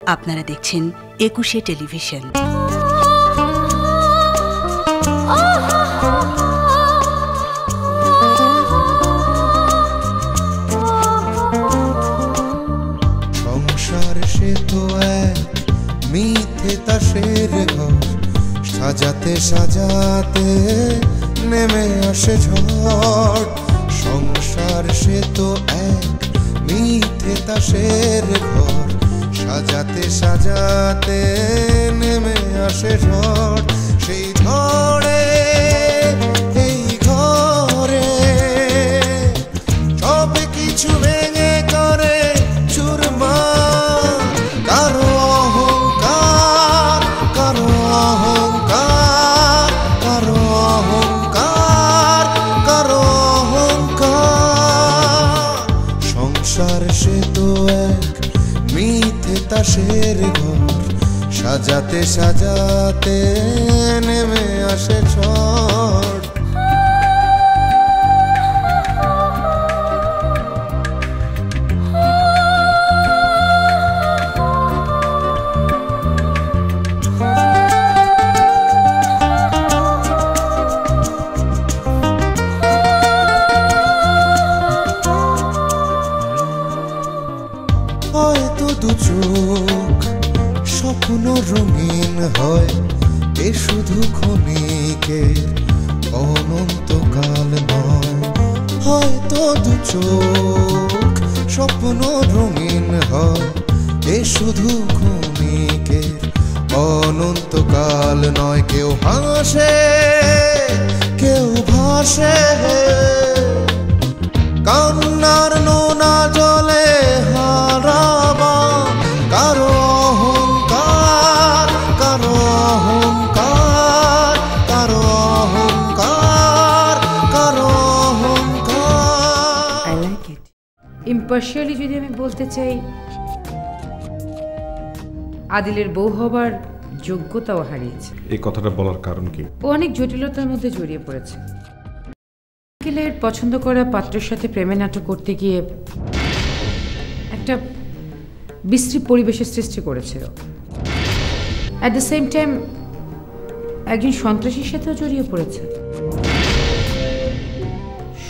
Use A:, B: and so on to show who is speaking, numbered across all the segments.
A: আপনারা দেখছেন একুশে টেলিভিশন।
B: সংসার সে তো এক মিথ্যে তাসের ঘর, সাজাতে সাজাতে নেমে আসে ঝড়। সংসার সে তো এক মিথ্যে তাসের ঘর, সাজাতে সাজাতে নেমে আসে ঝড়। সেই ঝড়ে এই ঘরে সব কিছু ভেঙে করে চুরমার। কারো অহংকার, কারো অহংকার, কারো অহংকার, কারো অহংকার। সংসার সে তো এক মিথ্যে তাসের ঘর, সাজাতে সাজাতে নেমে আসে ঝড়। হয়তো দু চোখ স্বপ্ন রঙিন হয়, এ শুধু ক্ষণিকের অনন্তকাল নয়। হয়তো দু চোখ স্বপ্ন রঙিন হয়, এ শুধু ক্ষণিকের অনন্তকাল নয়। কেউ হাসে কেউ ভাসে, কান্নার নোনা জলে হারাবা। কারো অহংকার, কারো অহংকার, কারো অহংকার, কারো অহংকার।
C: I like it. ইম্পার্শিয়ালি যদি আমি বলতে চাই, আদিলের বউ হবার যোগ্যতাও হারিয়েছে।
D: এই কথাটা বলার কারণ কি?
C: ও অনেক জটিলতার মধ্যে জড়িয়ে পড়েছে। আঙ্কেলের পছন্দ করা পাত্রের সাথে প্রেমে নাটক করতে গিয়ে একটা বিশ্রী পরিবেশের সৃষ্টি করেছিল। অ্যাট দ্য সেম টাইম একজন সন্ত্রাসীর সাথেও জড়িয়ে পড়েছে।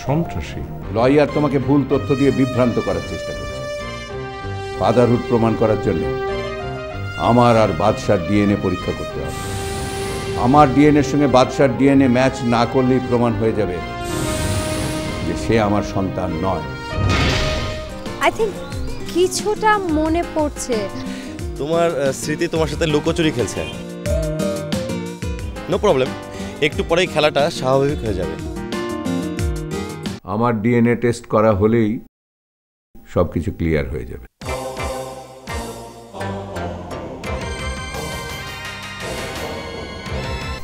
D: সন্ত্রাসী?
E: লয়ার তোমাকে ভুল তথ্য দিয়ে বিভ্রান্ত করার চেষ্টা করছে। ফাদারহুড প্রমাণ করার জন্য আমার আর বাদশার ডিএনএ পরীক্ষা করতে হবে। আমার ডিএনএর সঙ্গে বাদশার ডিএনএ ম্যাচ না করলেই প্রমাণ হয়ে যাবে যে সে আমার সন্তান নয়।
F: আই থিঙ্ক কিছুটা মনে পড়ছে।
G: তোমার স্মৃতি তোমার সাথে লুকোচুরি খেলছে। নো প্রবলেম, একটু পরেই খেলাটা স্বাভাবিক হয়ে যাবে।
E: আমার ডিএনএ টেস্ট করা হলেই সব কিছু ক্লিয়ার হয়ে যাবে।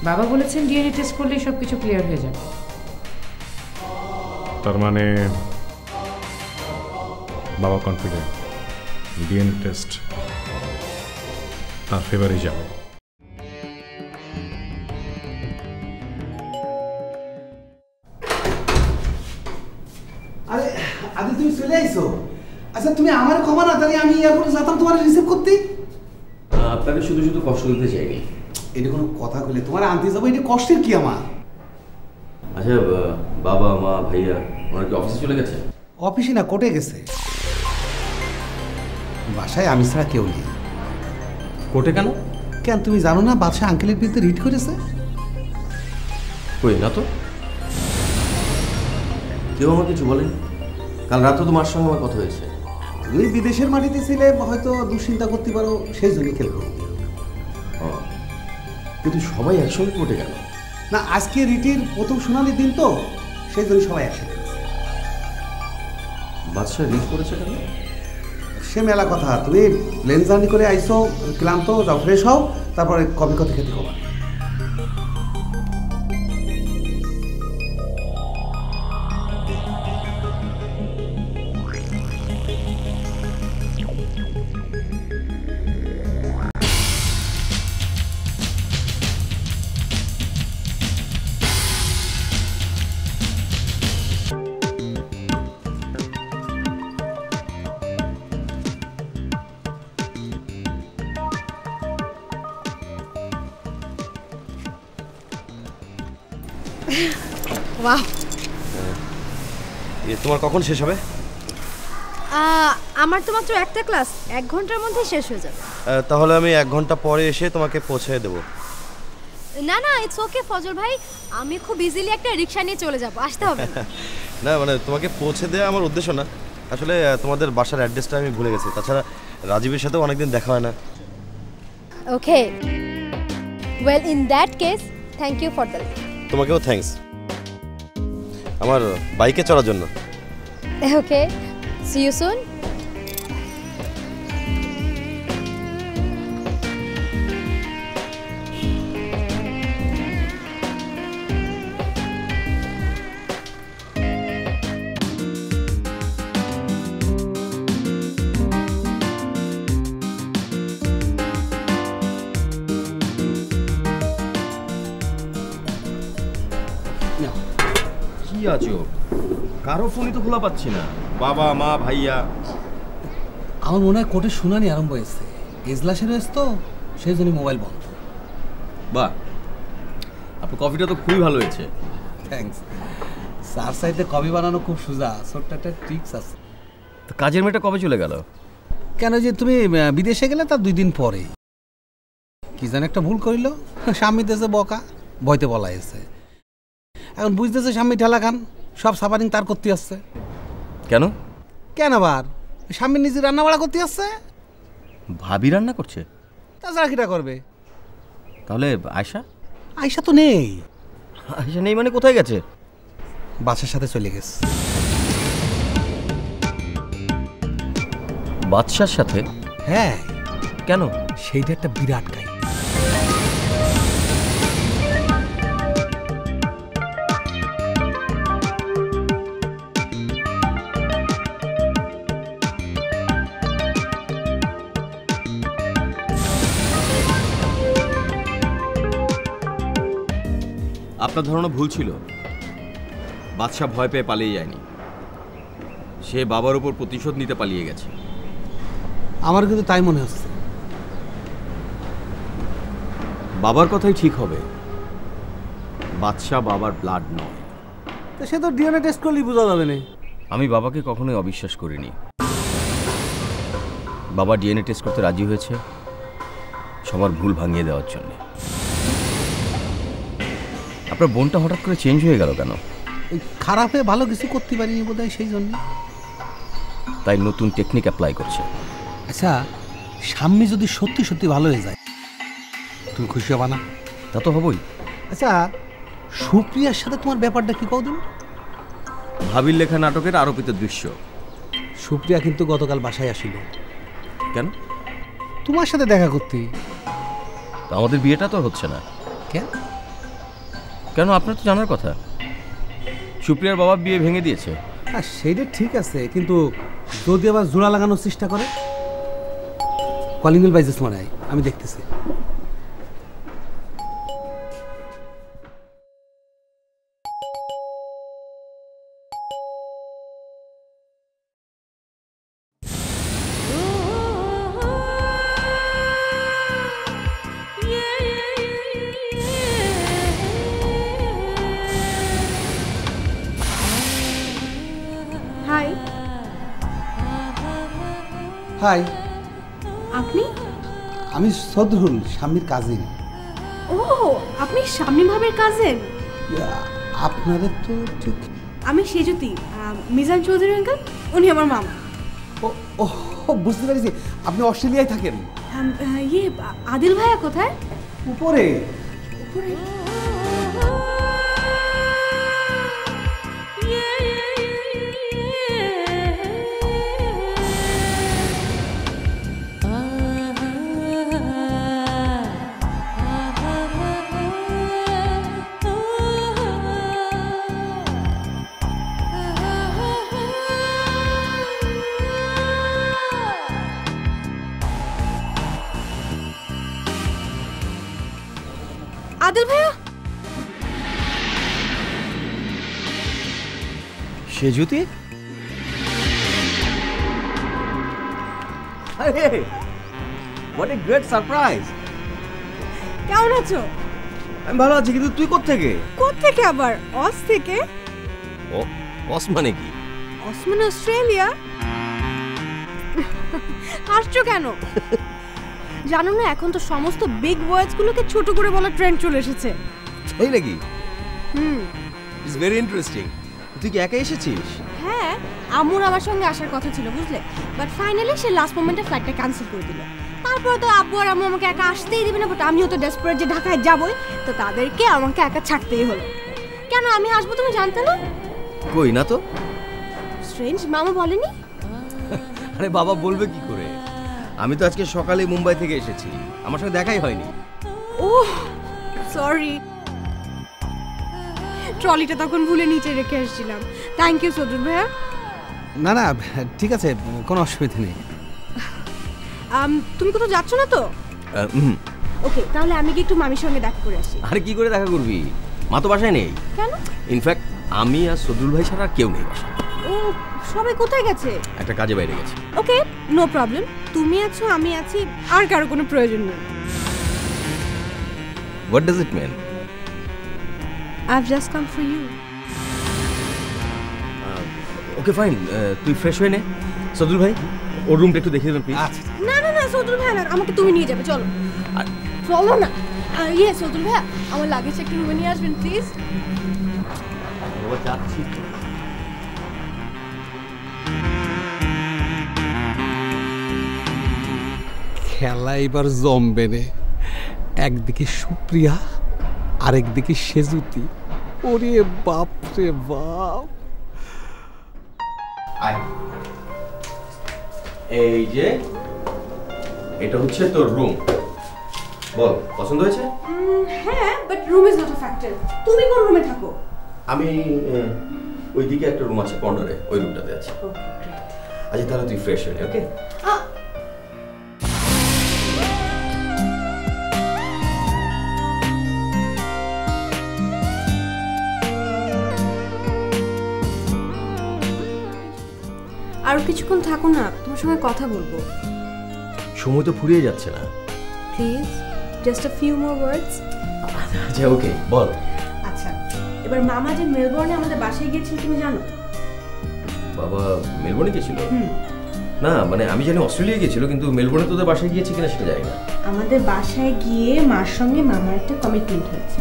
C: বাবা বলেছেন ডিএনএ টেস্ট করলেই সব কিছু ক্লিয়ার হয়ে যাবে।
D: তার মানে বাবা কনফিডেন্ট ডিএনএ টেস্ট তার ফেভারে যাবে।
H: আরে আদি তুমি চলে আইছো? আচ্ছা তুমি আমার ক্ষমা না, তাহলে আমি এয়ারপোর্টে যেতাম তোমার রিসিভ করতে।
I: আপনাকে শুধু শুধু কষ্ট দিতে চাইনি।
H: এটা কোনো কথা কইলে তোমার আনতে যাবো, এটা কষ্টের কি আমার?
I: আচ্ছা বাবা মা ভাইয়া ওনার কি অফিসে চলে গেছে?
H: অফিসে না, কোর্টে গেছে। বাসায় আমি ছাড়া কেউ নেই।
I: কোর্টে কেন?
H: কেন তুমি জানো না বাদশাহ আঙ্কেলের বিরুদ্ধে রিট করেছে?
I: কই না তো, কেউ আমার কিছু বলেনি। কাল রাতে তোমার সঙ্গে আমার কথা হয়েছে।
H: তুমি বিদেশের মাটিতে ছিলে, হয়তো দুশ্চিন্তা করতে পারো, সেই জন্যই খেলবো।
I: কিন্তু সবাই একসঙ্গে কোর্টে গেল
H: না, আজকে রিটের প্রথম শুনানির দিন তো, সেই জন্য সবাই একসাথে।
I: বাদশাহ রিট করেছে কেন?
H: সে মেলা কথা। তুমি প্লেন জার্নি করে আইসো, ক্লান্ত, যাও ফ্রেশ হও, তারপরে কফি কফি খেতে খাবা।
F: বাহ,
G: তোমার কখন শেষ হবে?
F: আমার তো মাত্র একটা ক্লাস, 1 ঘন্টার মধ্যে শেষ হয়ে যাবে।
G: তাহলে আমি 1 ঘন্টা পরে এসে তোমাকে পৌঁছে দেবো।
F: না না, ইটস ওকে ফজল ভাই, আমি খুব ইজিলি একটা রিক্সা নিয়ে চলে যাব, আসতে হবে না।
G: না মানে তোমাকে পৌঁছে দেওয়া আমার উদ্দেশ্য না, আসলে তোমাদের বাসার অ্যাড্রেসটা আমি ভুলে গেছি, তাছাড়া রাজীবের সাথেও অনেকদিন দেখা হয় না।
F: Okay, well in that case thank you for the lift.
G: তোমাকেও থ্যাঙ্কস আমার বাইকে চড়ার জন্য।
F: Okay, see you soon.
I: কি আছো? কারো ফোনই তো খোলা পাচ্ছি না, বাবা মা ভাইয়া।
H: আমার মনে হয় কোর্টের শুনানি আরম্ভ হয়েছে, এজলাসের হয়েছে তো, সেই জন্য মোবাইল বন্ধ।
I: বাহ, আপনার কফিটা তো খুবই ভালো হয়েছে।
H: থ্যাঙ্কস। স্যার সাইডে কফি বানানো খুব সোজা, ছোট্ট একটা ট্রিক্স আছে।
I: তো কাজের মেয়েটা কবে চলে গেল?
H: কেন যে তুমি বিদেশে গেলে তার 2 দিন পরে কি জানি একটা ভুল করিল, স্বামী দেশে বকা, বইতে বলা হয়েছে। এখন বুঝতেছে স্বামী ঠেলা খান, সব সাফারিং তার করতে আসছে।
I: কেন?
H: কেন আবার স্বামী নিজে রান্না বাড়া করতে আসছে।
I: ভাবি রান্না করছে?
H: তাছাড়া কিটা করবে?
I: তাহলে আয়শা?
H: আয়শা তো নেই।
I: আয়শা নেই মানে কোথায় গেছে?
H: বাচ্চার সাথে চলে গেছে।
I: বাদশার সাথে?
H: হ্যাঁ।
I: কেন?
H: সেইটা একটা বিরাট কাহিনী।
I: আপনার ধারণা ভুল ছিল। বাদশা ভয় পেয়ে পালিয়ে যায়নি, সে বাবার উপর প্রতিশোধ নিতে পালিয়ে গেছে।
H: আমার কিন্তু তাই মনে হচ্ছে।
I: বাবার কথাই ঠিক হবে, বাদশা বাবার ব্লাড নয়।
H: তো সে তো ডিএনএ টেস্ট করলেই বোঝা যাবে না।
I: আমি বাবাকে কখনোই অবিশ্বাস করিনি। বাবা ডিএনএ টেস্ট করতে রাজি হয়েছে সবার ভুল ভাঙিয়ে দেওয়ার জন্য। আপনার বোনটা হঠাৎ করে চেঞ্জ হয়ে গেল কেন?
H: ওই খারাপ হয়ে ভালো কিছু করতে পারিনি বোধ হয়, সেই জন্য।
I: তাই নতুন টেকনিক অ্যাপ্লাই করছে।
H: আচ্ছা, স্বামী যদি সত্যি সত্যি ভালো হয়ে যায় তুমি খুশি হবা না?
I: তা তো হবই।
H: আচ্ছা, সুপ্রিয়ার সাথে তোমার ব্যাপারটা কি কদিন?
I: ভাবির লেখা নাটকের আরোপিত দৃশ্য।
H: সুপ্রিয়া কিন্তু গতকাল বাসায় আসিল।
I: কেন?
H: তোমার সাথে দেখা করতে।
I: আমাদের বিয়েটা তো হচ্ছে না।
H: কেন?
I: কেন আপনার তো জানার কথা, সুপ্রিয়ার বাবা বিয়ে ভেঙে দিয়েছে।
H: হ্যাঁ, সেইটা ঠিক আছে, কিন্তু যদি আবার জোড়া লাগানোর চেষ্টা করে। কলিং বেল বাজছে মনে হয়, আমি দেখতেছি।
F: হাই।
H: হাই।
F: আপনি?
H: আমি সদরুল, স্বামীর কাজিন।
F: ও, আপনি শামীম ভাবের কাজিন?
H: আপনাদের তো ঠিক।
F: আমি সেজুতি, মিজান চৌধুরী আঙ্কেল, উনি আমার মামা।
H: ও, বুঝতে পেরেছি, আপনি অস্ট্রেলিয়ায় থাকেন।
F: ইয়ে, আদিল ভাইয়া কোথায়?
H: উপরে।
F: উপরে? আদিল ভাইয়া?
I: Sejuti?
J: Hey, what a great surprise!
F: কেমন আছো?
I: আমি ভালো আছি, কিন্তু তুই কোত্থেকে?
F: কোত্থেকে আবার? অস থেকে।
I: ও অস মানে কি?
F: অস মানে অস্ট্রেলিয়া। হাসছো কেন? জানো না এখন তো সমস্ত বিগ ওয়ার্ডসগুলোকে ছোট করে বলার ট্রেন্ড চলে এসেছে।
I: তাই নাকি? It's very interesting. তুই কি একা এসেছিস?
F: হ্যাঁ, আম্মুর আমার সঙ্গে আসার কথা ছিল বুঝলে, বাট ফাইনালি সে লাস্ট মোমেন্টে ফ্লাইটটা ক্যান্সেল করে দিল। তারপর তো আব্বু আর আম্মু আমাকে একা আসতেই দিবে না, বাট আমিও তো ডেসপারেট যে ঢাকায় যাবই, তো তাদেরকে আমাকে একা ছাড়তেই হলো। কেন আমি আসবো তুমি জানতে না?
I: কই না তো।
F: স্ট্রেঞ্জ, মামা বলেনি?
I: আরে বাবা বলবে কি করে, আমি তো আজকে সকালে মুম্বাই থেকে এসেছি, আমার সঙ্গে দেখাই হয়নি।
F: ওহ সরি, ট্রলিটা তখন ভুলে নিচে রেখে এসেছিলাম। থ্যাংক ইউ সদুর ভাইয়া।
H: না না ঠিক আছে, কোনো অসুবিধা নেই।
F: তুমি কোথাও যাচ্ছ না তো? ওকে, তাহলে আমি কি একটু মামির সঙ্গে দেখা করে আসি?
I: আরে কি করে দেখা করবি, মা তো বাসায় নেই।
F: কেন?
I: ইনফ্যাক্ট আমি আর সদুল ভাই ছাড়া কেউ নেই বাসায়।
F: ও সবাই কোথায় গেছে?
I: একটা কাজে বাইরে গেছে।
F: ওকে, নো প্রবলেম, তুমি আছো আমি আছি, আর কারো কোনো প্রয়োজন নেই।
I: What does it mean?
F: I've just come for you.
I: Okay fine, তুই ফ্রেশ হয়ে নে। সদুল ভাই ওর রুমটা একটু দেখিয়ে দেবেন প্লিজ।
H: আচ্ছা
F: না না না সদুল ভাই না, আমাকে তুমি নিয়ে যাবে, চলো চলো না। ইয়ে সদুল ভাই, আমার লাগেজ একটু রুমে নিয়ে আসবেন প্লিজ।
I: যাচ্ছি।
H: খেলা এবার জমবে নে। একদিকে সুপ্রিয়া, আরেকদিকে সেজুতি। ওরে বাপ রে বাপ।
I: এই যে এটা হচ্ছে তোর রুম, বল পছন্দ হয়েছে?
F: হ্যাঁ, but room is not a factor. তুমি কোন রুমে থাকো?
I: আমি ওইদিকে একটা রুম আছে কর্নারে, ওই রুমটাতে আছি। আচ্ছা তাহলে তুই ফ্রেশ হয়ে নে, ওকে?
F: আর কিছুক্ষণ থাকো না, তোমার সঙ্গে কথা বলবো।
I: সময় তো ফুরিয়ে যাচ্ছে না।
F: Please just a few more words.
I: আচ্ছা ওকে বল।
F: আচ্ছা, এবার মামা যে মেলবোর্নে আমাদের বাসায় গিয়েছিল তুমি জানো?
I: বাবা মেলবোর্নে গেছিল? না মানে আমি জানি অস্ট্রেলিয়া গিয়েছিল, কিন্তু মেলবোর্নে তোদের বাসায় গিয়েছে কিনা সেটা জানি না।
F: আমাদের বাসায় গিয়ে মার সঙ্গে মামার একটা কমিটমেন্ট হয়েছে।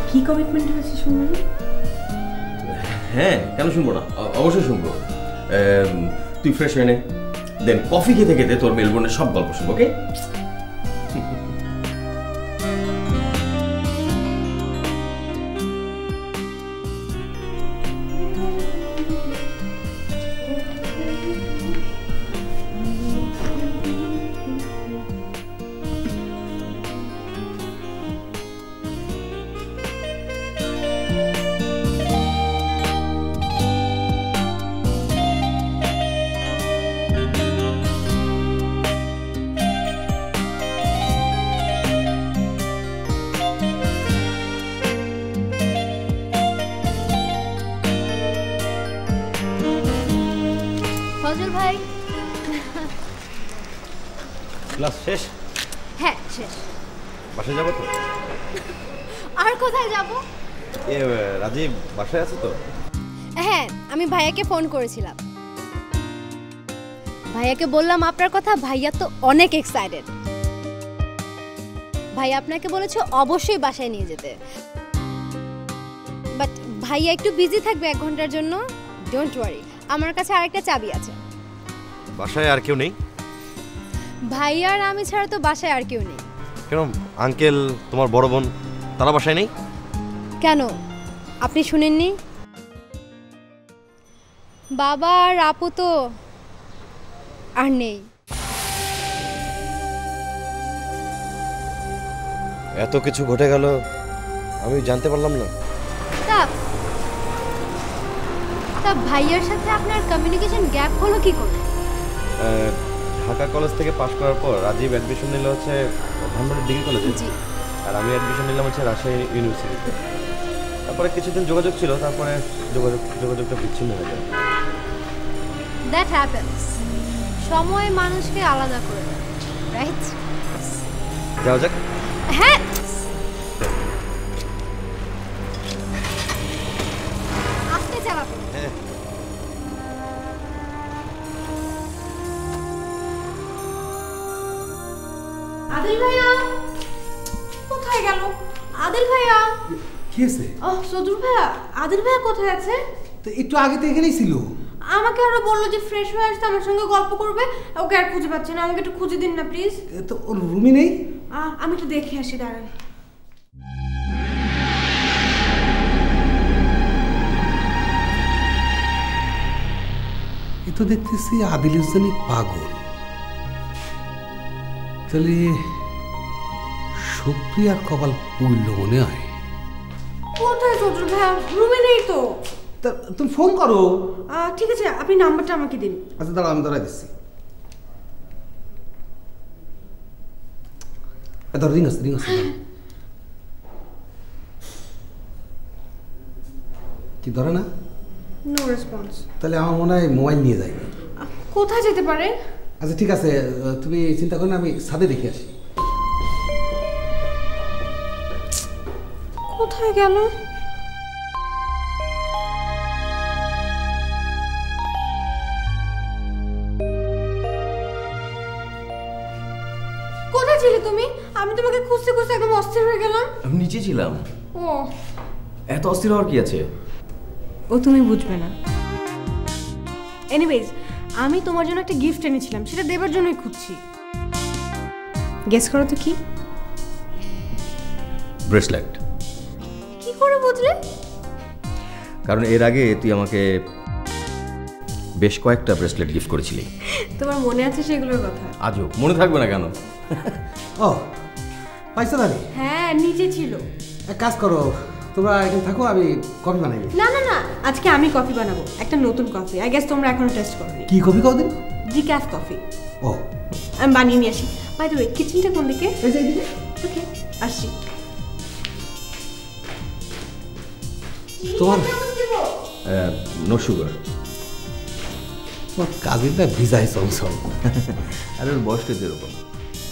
F: কি কমিটমেন্ট হয়েছে শুনুন?
I: হ্যাঁ কেন শুনবো না, অবশ্যই শুনবো। তুই ফ্রেশ হয়ে নে, দেন কফি খেতে খেতে তোর মেলবোর্নের সব গল্প শুনবো, ওকে?
F: ফজল ভাই,
G: ক্লাস শেষ?
F: হ্যাঁ শেষ।
G: বাসায় যাবো তো?
F: আর কোথায় যাব?
G: রাজীব বাসায় আছে তো?
F: হ্যাঁ, আমি ভাইয়াকে ফোন করেছিলাম। ভাইয়াকে বললাম আপনার কথা, ভাইয়া তো অনেক এক্সাইটেড। ভাই আপনাকে বলেছে অবশ্যই বাসায় নিয়ে যেতে, বাট ভাইয়া একটু বিজি থাকবে 1 ঘন্টার জন্য। ডোন্ট ওয়ারি, আমার কাছে আরেকটা চাবি আছে।
G: বাসায় আর কেউ নেই?
F: ভাইয়া আর আমি ছাড়া তো বাসায় আর কেউ নেই।
G: কেন, আঙ্কেল তোমার বড় বোন তারা বাসায় নেই?
F: কেন, আপনি শুনেননি? বাবা আর আপু তো আর নেই।
G: এত কিছু ঘটে গেল, আমি জানতে পারলাম না।
F: তা ভাইয়ার সাথে আপনার কমিউনিকেশন গ্যাপ হলো কি করে?
G: ঢাকা কলেজ থেকে পাশ করার পর রাজীব অ্যাডমিশন নিল হচ্ছে ধানবাড়ি ডিগ্রি কলেজে, আর আমি অ্যাডমিশন নিলাম হচ্ছে রাজশাহী ইউনিভার্সিটিতে। তারপরে কিছুদিন যোগাযোগ ছিল, তারপরে যোগাযোগটা বিচ্ছিন্ন হয়ে যায়।
F: That happens. সময় মানুষকে আলাদা করে দেয়, রাইট?
G: যাওয়া যাক।
F: হ্যাঁ আদিল ভাইয়া কোথায় গেল? আদিল ভাইয়া
H: কি আছে?
F: সদুর ভাইয়া, আদিল ভাইয়া কোথায় আছে?
H: তো একটু আগে তো এখানেই ছিল।
F: আমাকে আরো বললো যে ফ্রেশ হয়ে আসতে আমার সঙ্গে গল্প করবে, ওকে আর খুঁজে পাচ্ছি না, আমাকে একটু খুঁজে দিন না প্লিজ।
H: তো ওর রুমই নেই।
F: আমি একটু দেখে আসি, দাঁড়ান।
H: এ তো দেখতেছি আদিলুজ্জানি পাগল। তাহলে সুপ্রিয়ার কপাল পুড়ল মনে হয়।
F: কোথায় সদুর ভাইয়া? রুমে নেই তো।
H: তুমি ফোন করো।
F: ঠিক আছে, আপনি নাম্বারটা আমাকে দিন।
H: আচ্ছা দাঁড়াও, আমি দাঁড়াই দিচ্ছি। রিং আছে, রিং আছে। কি ধরে না?
F: No response.
H: তাহলে আমার মনে হয় মোবাইল নিয়ে যাই।
F: কোথায় যেতে পারে?
H: আচ্ছা ঠিক আছে, তুমি চিন্তা করো না, আমি ছাদে দেখে আসি।
F: কোথায় গেল? কোথায় ছিলে তুমি? আমি তোমাকে খুঁজতে খুঁজতে একদম অস্থির হয়ে গেলাম।
I: আমি নিচে ছিলাম।
F: ও,
I: এত অস্থির হওয়ার কি আছে?
F: ও তুমি বুঝবে না। এনিওয়েজ, আমি তোমার জন্য একটা গিফট এনেছিলাম, সেটা দেবার জন্যই খুঁজছি। গেস করো তো কি?
I: ব্রেসলেট।
F: কি করে বুঝলে?
I: কারণ এর আগে তুই আমাকে বেশ কয়েকটা ব্রেসলেট গিফট করেছিলি।
F: তোমার মনে আছে সেগুলোর কথা?
I: আজও মনে থাকবে না কেন?
H: ও পাইছো দাদি?
F: হ্যাঁ, নিচে ছিল।
H: এক কাজ করো, তোমরা এখানে থাকো, আমি কফি বানাই।
F: না না না, আজকে আমি কফি বানাবো, একটা নতুন কফি। আই গেস তোমরা এখনো টেস্ট করোনি।
H: কি কফি খাও দিন?
F: Decaf coffee.
H: ও,
F: আমি বানিয়ে নিয়ে আসি। বাই দ্য ওয়ে, কিচেনটা কোন দিকে?
H: এই যে এইদিকে।
F: ওকে, আসছি।
H: তোমার
I: নো সুগার।
H: তোমার কাজিনটা ভিজাই চলছল।
I: আরে ওর বয়সটা যেরকম।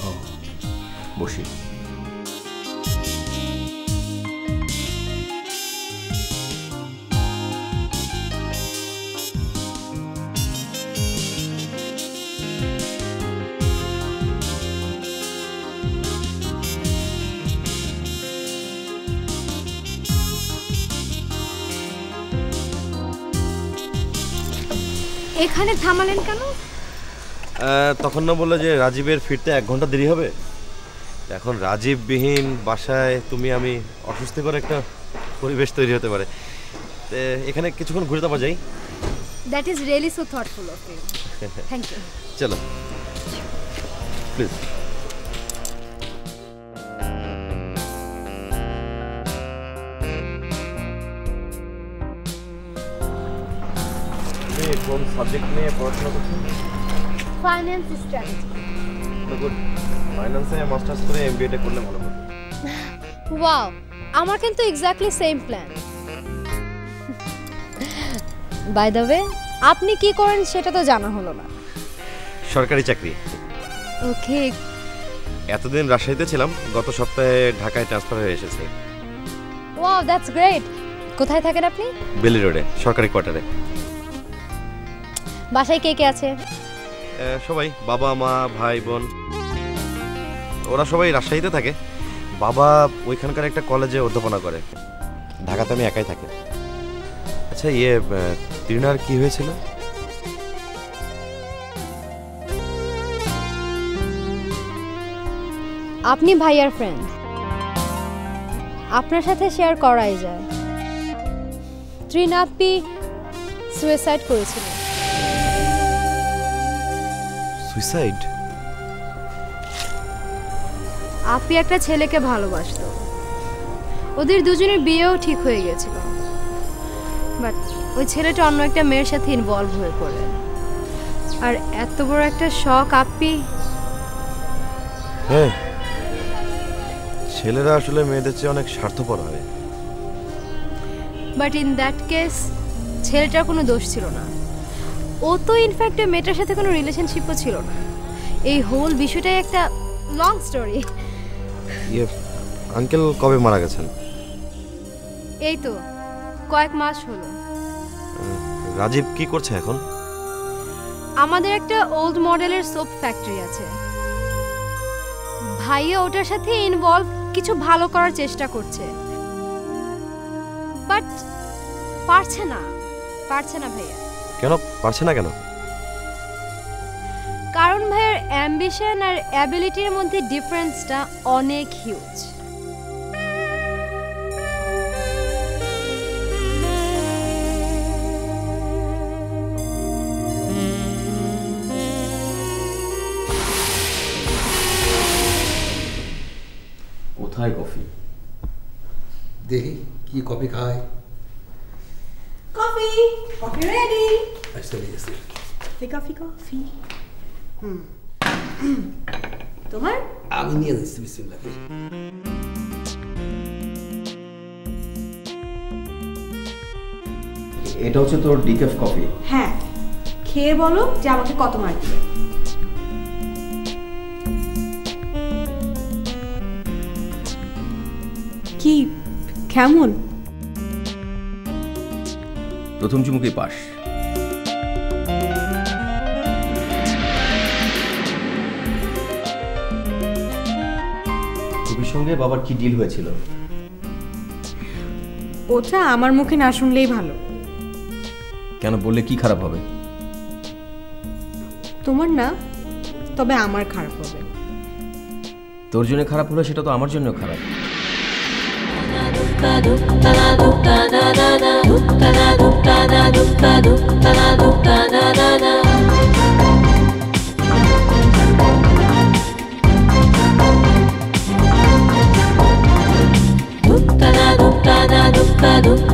H: ও,
I: বসি।
F: এখানে থামালেন কেন?
G: তখন না বললে যে রাজীবের ফিরতে 1 ঘন্টা দেরি হবে। এখন রাজীববিহীন বাসায় তুমি আমি অস্বস্তিকর একটা পরিবেশ তৈরি হতে পারে। এখানে কিছুক্ষণ ঘুরে তারপর যাই।
F: That is really so thoughtful of you. Thank you.
G: চলো প্লিজ। কোন সাবজেক্ট নিয়ে পড়াশোনা করছো?
F: Finance strategy.
G: গুড। ফাইন্যান্সে মাস্টার্স করে এমবিএটা করলে ভালো হবে।
F: ওয়াও, আমার কিন্তু exactly same plan. By the way, আপনি কি করেন সেটা তো জানা হলো না।
G: সরকারি চাকরি।
F: ওকে।
G: এতদিন রাজশাহীতে ছিলাম, গত সপ্তাহে ঢাকায় ট্রান্সফার হয়ে এসেছি।
F: Wow, that's great. কোথায় থাকেন আপনি?
G: বেলি রোডে, সরকারি কোয়ার্টারে।
F: বাসায় কে কে আছে?
G: সবাই, বাবা মা ভাই বোন, ওরা সবাই রাজশাহীতে থাকে। বাবা ওইখানকার একটা কলেজে অধ্যাপনা করে, ঢাকাতে আমি একাই থাকি। আচ্ছা তৃণার কি হয়েছিল?
F: আপনি ভাইয়ার ফ্রেন্ড, আপনার সাথে শেয়ার করাই যায়। তৃণাপি সুইসাইড করেছিল।
G: সুইসাইড?
F: আপনি একটা ছেলেকে ভালোবাসতো, ওদের দুজনের বিয়েও ঠিক হয়ে গেছিল, বাট ওই ছেলেটা অন্য একটা মেয়ের সাথে ইনভলভ হয়ে পড়ে। আর এত বড় একটা শখ আপনি।
G: হ্যাঁ, ছেলেরা আসলে মেয়েদের চেয়ে অনেক স্বার্থপর হয়।
F: বাট ইন দ্যাট কেস ছেলেটার কোনো দোষ ছিল না। ও তো ইনফ্যাক্ট মেয়েটার সাথে কোনো রিলেশনশিপও ছিল না। এই হোল বিষয়টাই একটা লং স্টোরি।
G: আঙ্কেল কবে মারা গেছেন?
F: এই তো কয়েক মাস হলো।
G: রাজীব কি করছে এখন?
F: আমাদের একটা ওল্ড মডেলের সোপ ফ্যাক্টরি আছে, ভাইয়া ওটার সাথে ইনভলভ, কিছু ভালো করার চেষ্টা করছে, বাট পারছে না ভাইয়া।
G: কেন পারছে না কেন?
F: কারণ ভাইয়ার অ্যাম্বিশন আর অ্যাবিলিটির মধ্যে ডিফারেন্সটা অনেক হিউজ।
I: কোথায় কফি?
H: দেখি কি কফি খায়।
F: Coffee ready. কফি তোমার?
H: আমি নিয়ে যাচ্ছি, বিসমিল্লাহ।
I: এটা হচ্ছে তোর ডিক্যাফ কফি।
F: হ্যাঁ, খেয়ে বলো যে আমাকে কত মার্ক দিবে। কি কেমন?
I: প্রথম চুমুকেই পাস।
G: কবির সঙ্গে বাবার কি ডিল হয়েছিল?
F: ওটা আমার মুখে না শুনলেই ভালো।
I: কেন, বললে কি খারাপ হবে?
F: তোমার না, তবে আমার খারাপ হবে।
I: তোর জন্য খারাপ হলে সেটা তো আমার জন্য খারাপ।
J: Dukka